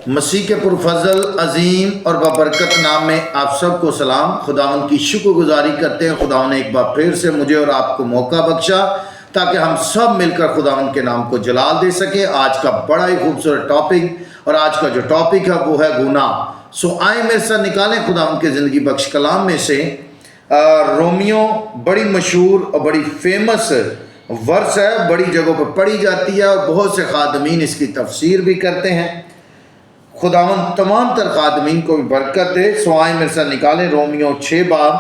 مسیح کے پرفضل عظیم اور بابرکت نام میں آپ سب کو سلام۔ خداوند کی شکر گزاری کرتے ہیں، خداوند نے ایک بار پھر سے مجھے اور آپ کو موقع بخشا تاکہ ہم سب مل کر خداوند کے نام کو جلال دے سکیں۔ آج کا بڑا ہی خوبصورت ٹاپک، اور آج کا جو ٹاپک ہے وہ ہے گناہ۔ سو آئیں میرے ساتھ نکالیں خداوند کے زندگی بخش کلام میں سے رومیو، بڑی مشہور اور بڑی فیمس ورس ہے، بڑی جگہوں پر پڑھی جاتی ہے اور بہت سے خادمین اس کی تفسیر بھی کرتے ہیں۔ خداوند تمام تر خادمین کو بھی برکت دے۔ سو آئیں میرے ساتھ نکالیں رومیو 6 باب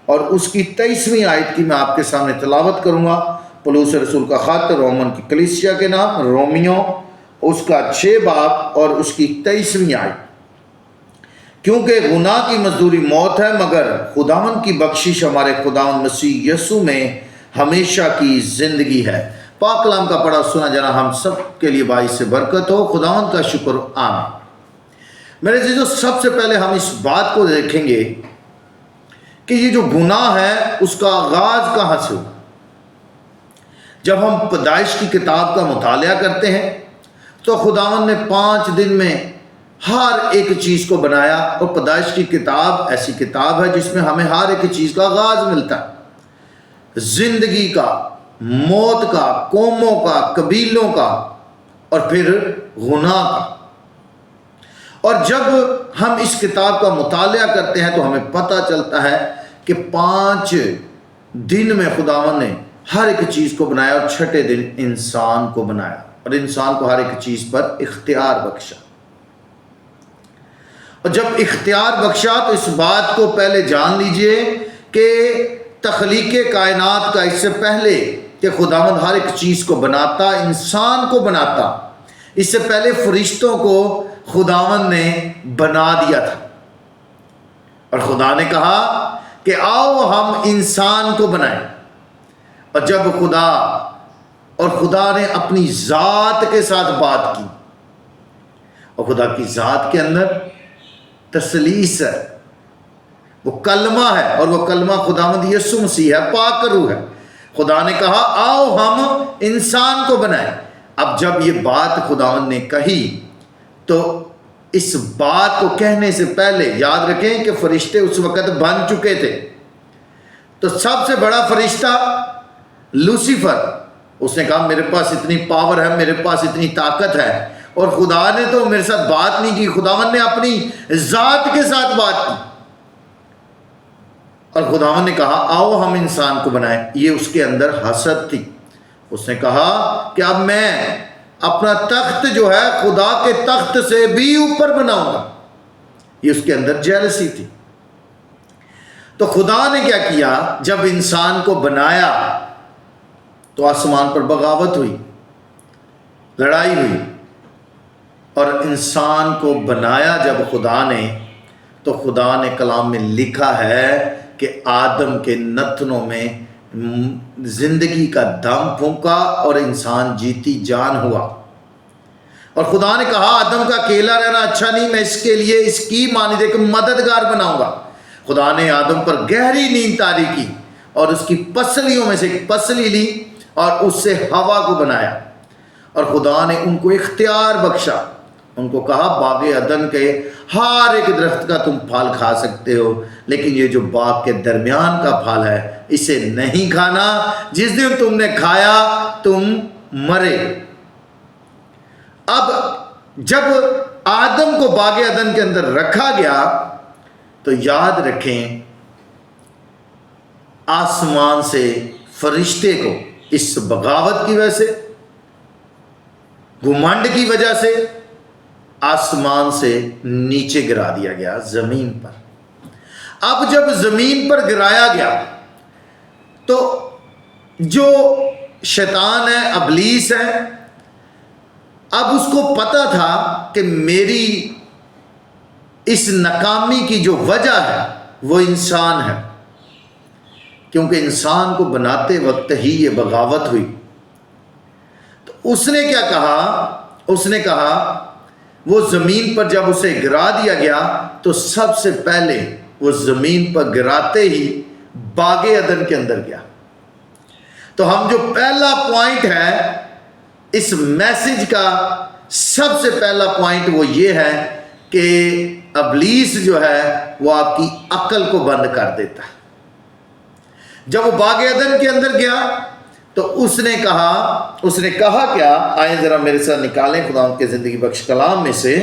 اور اس کی 23ویں آیت کی میں آپ کے سامنے تلاوت کروں گا۔ پولس رسول کا خط رومن کی کلیسیا کے نام، رومیو اس کا 6 باب اور اس کی 23ویں آیت۔ کیونکہ گناہ کی مزدوری موت ہے، مگر خداوند کی بخشش ہمارے خداوند مسیح یسوع میں ہمیشہ کی زندگی ہے۔ پاک کلام کا پڑھا سنا جانا ہم سب کے لیے باعث سے برکت ہو۔ خداوند کا شکر، آمین۔ میرے عزیزو، سب سے پہلے ہم اس بات کو دیکھیں گے کہ یہ جو گناہ ہے اس کا آغاز کہاں سے ہو۔ جب ہم پیدائش کی کتاب کا مطالعہ کرتے ہیں تو خداوند نے 5 دن میں ہر ایک چیز کو بنایا، اور پیدائش کی کتاب ایسی کتاب ہے جس میں ہمیں ہر ایک چیز کا آغاز ملتا ہے، زندگی کا، موت کا، قوموں کا، قبیلوں کا، اور پھر گناہ کا۔ اور جب ہم اس کتاب کا مطالعہ کرتے ہیں تو ہمیں پتہ چلتا ہے کہ 5 دن میں خداوند نے ہر ایک چیز کو بنایا، اور 6ٹھے دن انسان کو بنایا، اور انسان کو ہر ایک چیز پر اختیار بخشا۔ اور جب اختیار بخشا تو اس بات کو پہلے جان لیجئے کہ تخلیق کائنات کا اس سے پہلے کہ خداوند ہر ایک چیز کو بناتا، انسان کو بناتا، اس سے پہلے فرشتوں کو خداوند نے بنا دیا تھا۔ اور خدا نے کہا کہ آؤ ہم انسان کو بنائیں۔ اور جب خدا نے اپنی ذات کے ساتھ بات کی، اور خدا کی ذات کے اندر تثلیث ہے، وہ کلمہ ہے، اور وہ کلمہ خداوند یسوع مسیح ہے، پاک روح ہے۔ خدا نے کہا آؤ ہم انسان کو بنائیں۔ اب جب یہ بات خداوند نے کہی تو اس بات کو کہنے سے پہلے یاد رکھیں کہ فرشتے اس وقت بن چکے تھے۔ تو سب سے بڑا فرشتہ لوسیفر، اس نے کہا میرے پاس اتنی پاور ہے، میرے پاس اتنی طاقت ہے، اور خدا نے تو میرے ساتھ بات نہیں کی، خداوند نے اپنی ذات کے ساتھ بات کی۔ اور خداوند نے کہا آؤ ہم انسان کو بنائیں۔ یہ اس کے اندر حسد تھی۔ اس نے کہا کہ اب میں اپنا تخت جو ہے خدا کے تخت سے بھی اوپر بناؤں گا۔ یہ اس کے اندر جیلسی تھی۔ تو خدا نے کیا کیا، جب انسان کو بنایا تو آسمان پر بغاوت ہوئی، لڑائی ہوئی، اور انسان کو بنایا جب خدا نے، تو خدا نے کلام میں لکھا ہے کہ آدم کے نتنوں میں زندگی کا دم پھونکا اور انسان جیتی جان ہوا۔ اور خدا نے کہا آدم کا اکیلا رہنا اچھا نہیں، میں اس کے لیے اس کی مانند ایک مددگار بناؤں گا۔ خدا نے آدم پر گہری نیند طاری کی، اور اس کی پسلیوں میں سے ایک پسلی لی اور اس سے ہوا کو بنایا، اور خدا نے ان کو اختیار بخشا۔ ان کو کہا باغ عدن کے ہر ایک درخت کا تم پھل کھا سکتے ہو، لیکن یہ جو باغ کے درمیان کا پھل ہے اسے نہیں کھانا، جس دن تم نے کھایا تم مرے۔ اب جب آدم کو باغ عدن کے اندر رکھا گیا تو یاد رکھیں آسمان سے فرشتے کو اس بغاوت کی وجہ سے، گھمنڈ کی وجہ سے آسمان سے نیچے گرا دیا گیا، زمین پر۔ اب جب زمین پر گرایا گیا تو جو شیطان ہے، ابلیس ہے، اب اس کو پتا تھا کہ میری اس ناکامی کی جو وجہ ہے وہ انسان ہے، کیونکہ انسان کو بناتے وقت ہی یہ بغاوت ہوئی۔ تو اس نے کیا کہا، اس نے کہا وہ زمین پر جب اسے گرا دیا گیا تو سب سے پہلے وہ زمین پر گراتے ہی باغ عدن کے اندر گیا۔ تو ہم جو پہلا پوائنٹ ہے اس میسج کا سب سے پہلا پوائنٹ وہ یہ ہے کہ ابلیس جو ہے وہ آپ کی عقل کو بند کر دیتا ہے۔ جب وہ باغ عدن کے اندر گیا تو اس نے کہا کیا؟ آئیں ذرا میرے ساتھ نکالیں خدا کے زندگی بخش کلام میں سے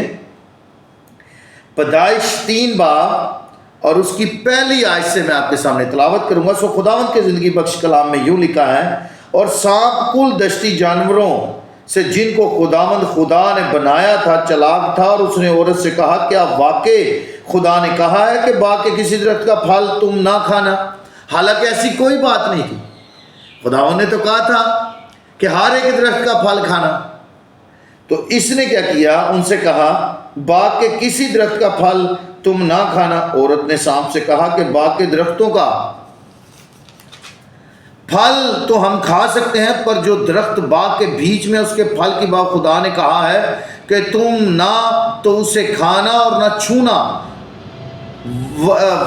پیدائش 3 باب اور اس کی پہلی آیت سے میں آپ کے سامنے تلاوت کروں گا۔ سو خداوند کے زندگی بخش کلام میں یوں لکھا ہے، اور سانپ کل دشتی جانوروں سے جن کو خداوند خدا نے بنایا تھا چلاک تھا، اور اس نے عورت سے کہا، کیا واقع خدا نے کہا ہے کہ باغ کے کسی درخت کا پھل تم نہ کھانا؟ حالانکہ ایسی کوئی بات نہیں تھی، خداوند نے تو کہا تھا کہ ہر ایک درخت کا پھل کھانا۔ تو اس نے کیا کیا؟ ان سے کہا باغ کے کسی درخت کا پھل تم نہ کھانا۔ عورت نے سانپ سے کہا کہ باغ کے درختوں کا پھل تو ہم کھا سکتے ہیں، پر جو درخت باغ کے بیچ میں اس کے پھل کی بات خدا نے کہا ہے کہ تم نہ تو اسے کھانا اور نہ چھونا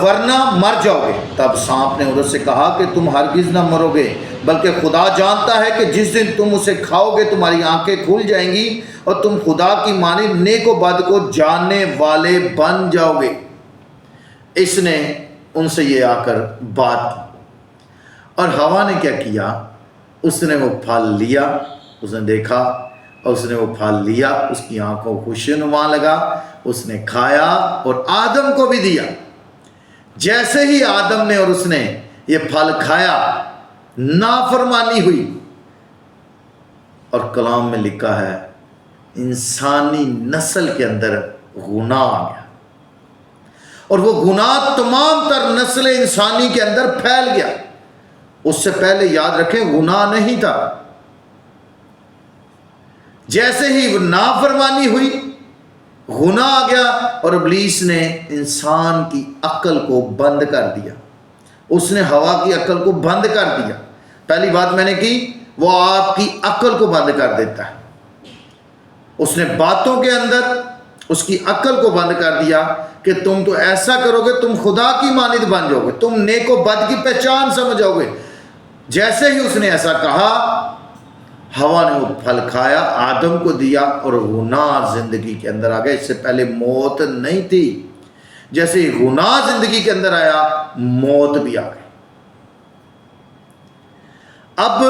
ورنہ مر جاؤ گے۔ تب سانپ نے عورت سے کہا کہ تم ہرگز نہ مرو گے، بلکہ خدا جانتا ہے کہ جس دن تم اسے کھاؤ گے تمہاری آنکھیں کھل جائیں گی اور تم خدا کی مانند نیک و بد کو جاننے والے بن جاؤ گے۔ اس نے ان سے یہ آ کر بات کی، اور ہوا نے کیا کیا؟ اس نے وہ پھل لیا، اس نے دیکھا اور اس نے وہ پھل لیا، اس کی آنکھوں کو خوشنما لگا، اس نے کھایا اور آدم کو بھی دیا۔ جیسے ہی آدم نے اور اس نے یہ پھل کھایا نافرمانی ہوئی، اور کلام میں لکھا ہے انسانی نسل کے اندر گناہ آ گیا، اور وہ گناہ تمام تر نسل انسانی کے اندر پھیل گیا۔ اس سے پہلے یاد رکھیں گناہ نہیں تھا، جیسے ہی نافرمانی ہوئی گناہ آ گیا، اور ابلیس نے انسان کی عقل کو بند کر دیا، اس نے ہوا کی عقل کو بند کر دیا۔ پہلی بات میں نے کی، وہ آپ کی عقل کو بند کر دیتا ہے۔ اس نے باتوں کے اندر اس کی عقل کو بند کر دیا کہ تم تو ایسا کرو گے، تم خدا کی مانند بن جاؤ گے، تم نیک و بد کی پہچان سمجھ جاؤ گے۔ جیسے ہی اس نے ایسا کہا، ہوا نے وہ پھل کھایا، آدم کو دیا، اور گناہ زندگی کے اندر آ گیا۔ اس سے پہلے موت نہیں تھی، جیسے ہی گناہ زندگی کے اندر آیا موت بھی آ گئی۔ اب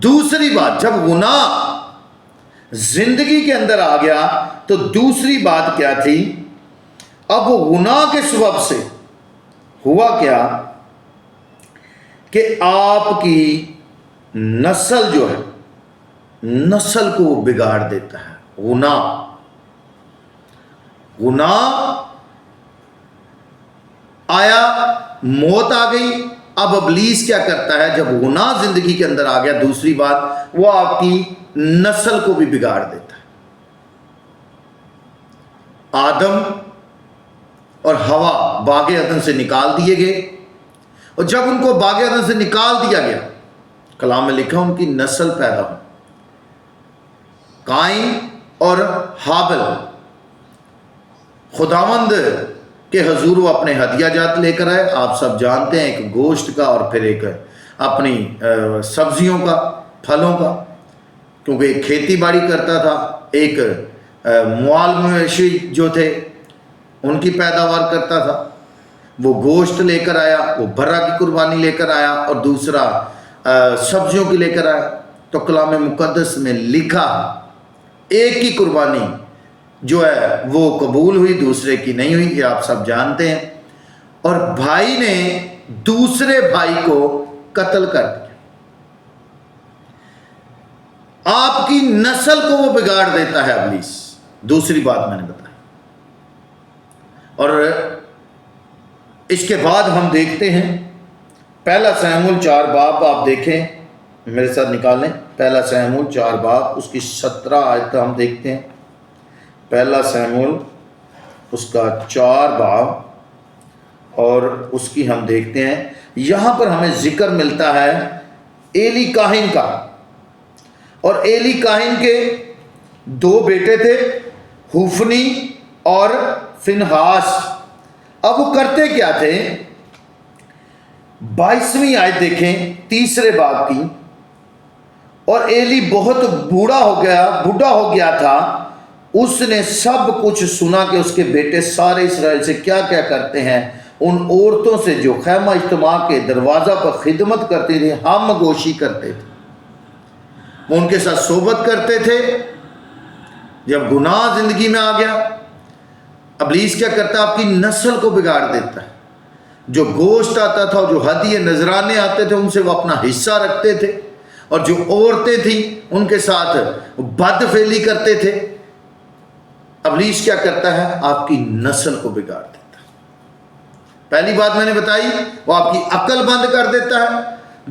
دوسری بات، جب گناہ زندگی کے اندر آ گیا تو دوسری بات کیا تھی؟ اب وہ گناہ کے سبب سے ہوا کیا کہ آپ کی نسل جو ہے، نسل کو بگاڑ دیتا ہے۔ گناہ آیا، موت آ گئی۔ اب ابلیس کیا کرتا ہے؟ جب گناہ زندگی کے اندر آ گیا، دوسری بات وہ آپ کی نسل کو بھی بگاڑ دیتا ہے۔ آدم اور ہوا باغ عدن سے نکال دیے گئے، اور جب ان کو باغ عدن سے نکال دیا گیا، کلام میں لکھا ان کی نسل پیدا ہو، قائن اور ہابل خداوند کے حضور وہ اپنے ہدیہ جات لے کر آئے۔ آپ سب جانتے ہیں، ایک گوشت کا اور پھر ایک اپنی سبزیوں کا، پھلوں کا، کیونکہ ایک کھیتی باڑی کرتا تھا، ایک موال مویشی جو تھے ان کی پیداوار کرتا تھا۔ وہ گوشت لے کر آیا، وہ برا کی قربانی لے کر آیا، اور دوسرا سبزیوں کی لے کر آیا۔ تو کلام مقدس میں لکھا ایک کی قربانی جو ہے وہ قبول ہوئی، دوسرے کی نہیں ہوئی، یہ آپ سب جانتے ہیں۔ اور بھائی نے دوسرے بھائی کو قتل کر دیا۔ آپ کی نسل کو وہ بگاڑ دیتا ہے ابلیس۔ دوسری بات میں نے بتائی، اور اس کے بعد ہم دیکھتے ہیں پہلا سموئیل 4 باب، آپ دیکھیں میرے ساتھ نکال لیں، پہلا سموئیل 4 باب اس کی 17 آیت ہم دیکھتے ہیں۔ پہلا سموئیل اس کا 4 باب اور اس کی ہم دیکھتے ہیں۔ یہاں پر ہمیں ذکر ملتا ہے ایلی کاہن کا، اور ایلی کاہن کے 2 بیٹے تھے، ہوفنی اور فنہاس۔ اب وہ کرتے کیا تھے؟ 22ویں آیت دیکھیں 3 باب کی۔ اور ایلی بہت بوڑھا ہو گیا تھا، اس نے سب کچھ سنا کہ اس کے بیٹے سارے اسرائیل سے کیا کیا کرتے ہیں۔ ان عورتوں سے جو خیمہ اجتماع کے دروازہ پر خدمت کرتی تھی ہم گوشی کرتے تھے، وہ ان کے ساتھ صحبت کرتے تھے۔ جب گناہ زندگی میں آ گیا، ابلیس کیا کرتا ہے؟ آپ کی نسل کو بگاڑ دیتا ہے۔ جو گوشت آتا تھا اور جو ہدیے نذرانے آتے تھے ان سے وہ اپنا حصہ رکھتے تھے، اور جو عورتیں تھیں ان کے ساتھ بد فعلی کرتے تھے۔ ابلیس کیا کرتا ہے؟ آپ کی نسل کو بگاڑ دیتا ہے۔ پہلی بات میں نے بتائی، وہ آپ کی عقل بند کر دیتا ہے۔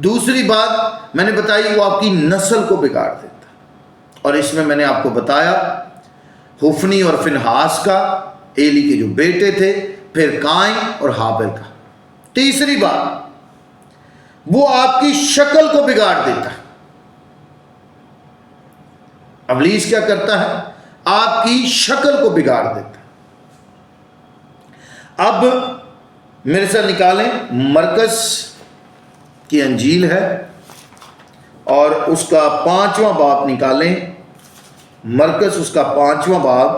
دوسری بات میں نے بتائی، وہ آپ کی نسل کو بگاڑ دیتا ہے۔ اور اس میں نے آپ کو بتایا ہوفنی اور فنہاس کا، ایلی کے جو بیٹے تھے، پھر قائن اور ہابیل کا۔ تیسری بات، وہ آپ کی شکل کو بگاڑ دیتا ہے۔ ابلیس کیا کرتا ہے؟ آپ کی شکل کو بگاڑ دیتا ہے۔ اب میرے ساتھ نکالیں، مرکز کی انجیل ہے اور اس کا 5واں باب نکالیں۔ مرکز اس کا 5واں باب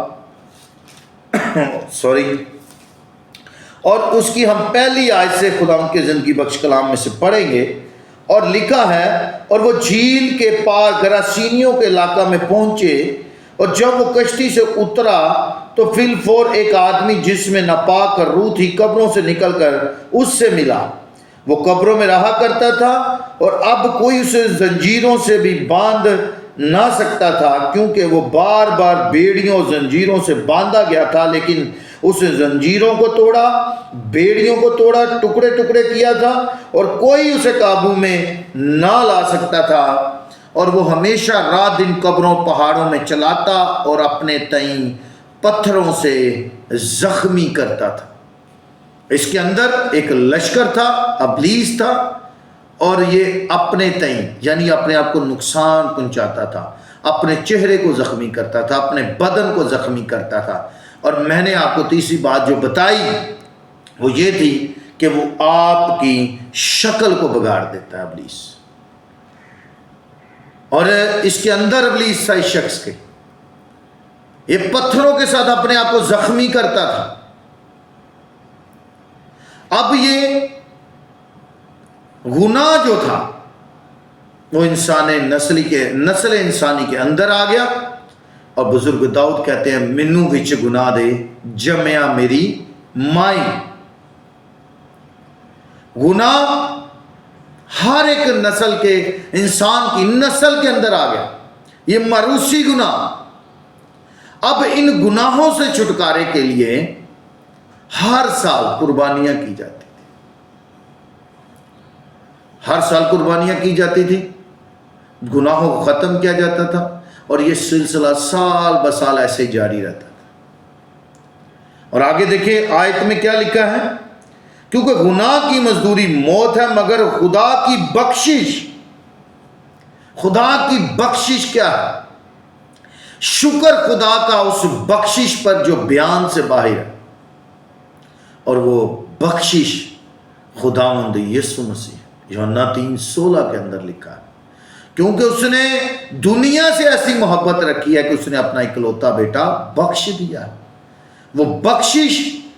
اور اس کی ہم پہلی آیت سے خدا ان کے زندگی بخش کلام میں سے پڑھیں گے۔ اور لکھا ہے، اور وہ جھیل کے پار گراسینیوں کے علاقہ میں پہنچے، اور جب وہ کشتی سے اترا تو فی الفور ایک آدمی جس میں ناپاک روح تھی قبروں سے نکل کر اس سے ملا۔ وہ قبروں میں رہا کرتا تھا، اور اب کوئی اسے زنجیروں سے بھی باندھ نہ سکتا تھا، کیونکہ وہ بار بار بیڑیوں اور زنجیروں سے باندھا گیا تھا، لیکن اس نے زنجیروں کو توڑا، بیڑیوں کو توڑا، ٹکڑے ٹکڑے کیا تھا، اور کوئی اسے قابو میں نہ لا سکتا تھا۔ اور وہ ہمیشہ رات دن قبروں پہاڑوں میں چلاتا اور اپنے تئیں پتھروں سے زخمی کرتا تھا۔ اس کے اندر ایک لشکر تھا، ابلیس تھا، اور یہ اپنے تئیں یعنی اپنے آپ کو نقصان پہنچاتا تھا، اپنے چہرے کو زخمی کرتا تھا، اپنے بدن کو زخمی کرتا تھا۔ اور میں نے آپ کو تیسری بات جو بتائی وہ یہ تھی کہ وہ آپ کی شکل کو بگاڑ دیتا ہے ابلیس۔ اور اس کے اندر ابلیس تھا اس شخص کے، یہ پتھروں کے ساتھ اپنے آپ کو زخمی کرتا تھا۔ اب یہ گناہ جو تھا وہ نسل انسانی کے اندر آ گیا، اور بزرگ داؤد کہتے ہیں منو وچ گناہ دے جمیا میری مائی۔ گناہ ہر ایک نسل کے انسان کی نسل کے اندر آ گیا، یہ موروثی گناہ۔ اب ان گناہوں سے چھٹکارے کے لیے ہر سال قربانیاں کی جاتی تھی، ہر سال قربانیاں کی جاتی تھی، گناہوں کو ختم کیا جاتا تھا، اور یہ سلسلہ سال بسال ایسے جاری رہتا تھا۔ اور آگے دیکھیں آیت میں کیا لکھا ہے، کیونکہ گناہ کی مزدوری موت ہے، مگر خدا کی بخشش کیا ہے؟ شکر خدا کا اس بخشش پر جو بیان سے باہر ہے، اور وہ بخشش خداوند یسوع مسیح، یوحنا 3:16 کے اندر لکھا ہے، کیونکہ اس نے دنیا سے ایسی محبت رکھی ہے کہ اس نے اپنا اکلوتا بیٹا بخش دیا ہے۔ وہ بخشش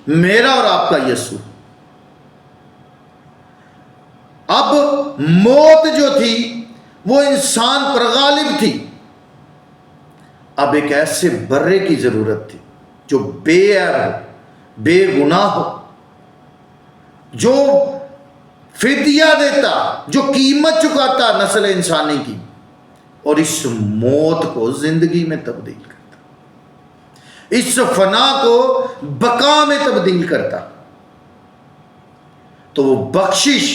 میرا اور آپ کا یسوع۔ اب موت جو تھی وہ انسان پر غالب تھی، اب ایک ایسے برے کی ضرورت تھی جو بے عیب ہو، بے گناہ ہو، جو فدیہ دیتا، جو قیمت چکاتا نسل انسانی کی، اور اس موت کو زندگی میں تبدیل کرتا، اس فنا کو بقا میں تبدیل کرتا۔ تو وہ بخشش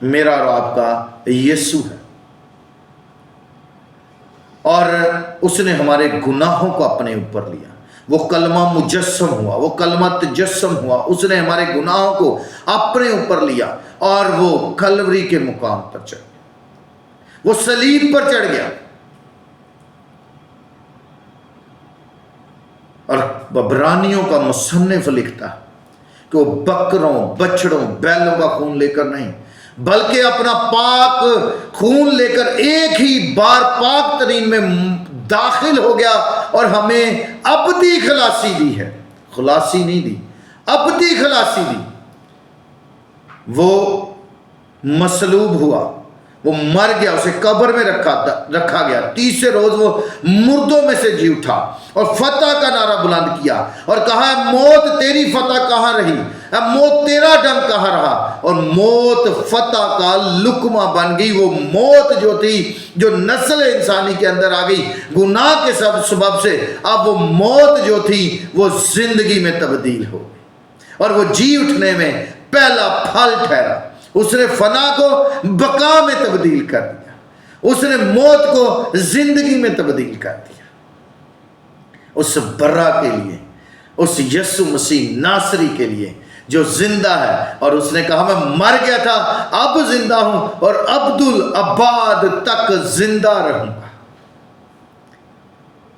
میرا اور آپ کا یسوع ہے، اور اس نے ہمارے گناہوں کو اپنے اوپر لیا۔ وہ کلمہ مجسم ہوا، وہ کلمہ تجسم ہوا، اس نے ہمارے گناہوں کو اپنے اوپر لیا، اور وہ کلوری کے مقام پر چڑھ گیا، وہ صلیب پر چڑھ گیا۔ اور عبرانیوں کا مصنف لکھتا ہے کہ وہ بکروں، بچڑوں، بیلوں کا خون لے کر نہیں، بلکہ اپنا پاک خون لے کر ایک ہی بار پاک ترین میں داخل ہو گیا اور ہمیں ابدی خلاصی دی ہے. خلاصی نہیں دی، ابدی خلاصی دی. وہ مصلوب ہوا، وہ مر گیا، اسے قبر میں رکھا گیا. تیسرے روز وہ مردوں میں سے جی اٹھا اور فتح کا نعرہ بلند کیا اور کہا موت تیری فتح کہاں رہی، موت تیرا دم کہاں رہا. اور موت فتح کا لقمہ بن گئی. وہ موت جو تھی، جو نسل انسانی کے اندر آ گئی گناہ کے سبب سے، اب وہ موت جو تھی وہ زندگی میں تبدیل ہو گئی اور وہ جی اٹھنے میں پہلا پھل ٹھہرا. اس نے فنا کو بقا میں تبدیل کر دیا، اس نے موت کو زندگی میں تبدیل کر دیا. اس برا کے لیے، اس یسوع مسیح ناصری کے لیے جو زندہ ہے. اور اس نے کہا میں مر گیا تھا، اب زندہ ہوں اور عبدالآباد تک زندہ رہوں گا.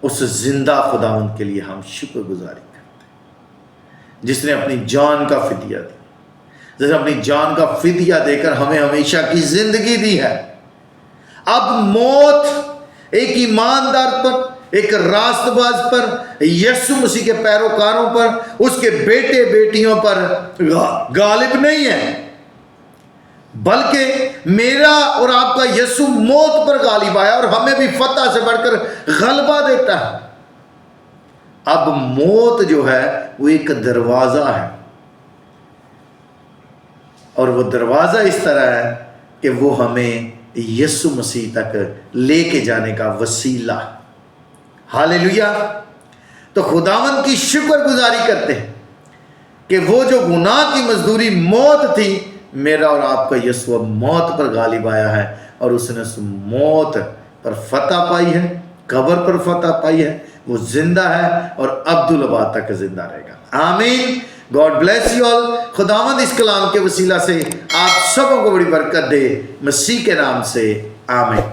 اس زندہ خداوند کے لیے ہم شکر گزاری کرتے ہیں جس نے اپنی جان کا فدیہ دیا، جس نے اپنی جان کا فدیہ دے کر ہمیں ہمیشہ کی زندگی دی ہے. اب موت ایک ایماندار پر، ایک راست باز پر، یسوع مسیح کے پیروکاروں پر، اس کے بیٹے بیٹیوں پر غالب نہیں ہے، بلکہ میرا اور آپ کا یسوع موت پر غالب آیا اور ہمیں بھی فتح سے بڑھ کر غلبہ دیتا ہے. اب موت جو ہے وہ ایک دروازہ ہے، اور وہ دروازہ اس طرح ہے کہ وہ ہمیں یسوع مسیح تک لے کے جانے کا وسیلہ. ہاللیلویا. تو خداوند کی شکر گزاری کرتے ہیں کہ وہ جو گناہ کی مزدوری موت تھی، میرا اور آپ کا یسوع موت پر غالب آیا ہے اور اس نے اس موت پر فتح پائی ہے، قبر پر فتح پائی ہے. وہ زندہ ہے اور عبدالآباد تک زندہ رہے گا. آمین. God bless you all. خداوند اس کلام کے وسیلہ سے آپ سبوں کو بڑی برکت دے، مسیح کے نام سے آمین.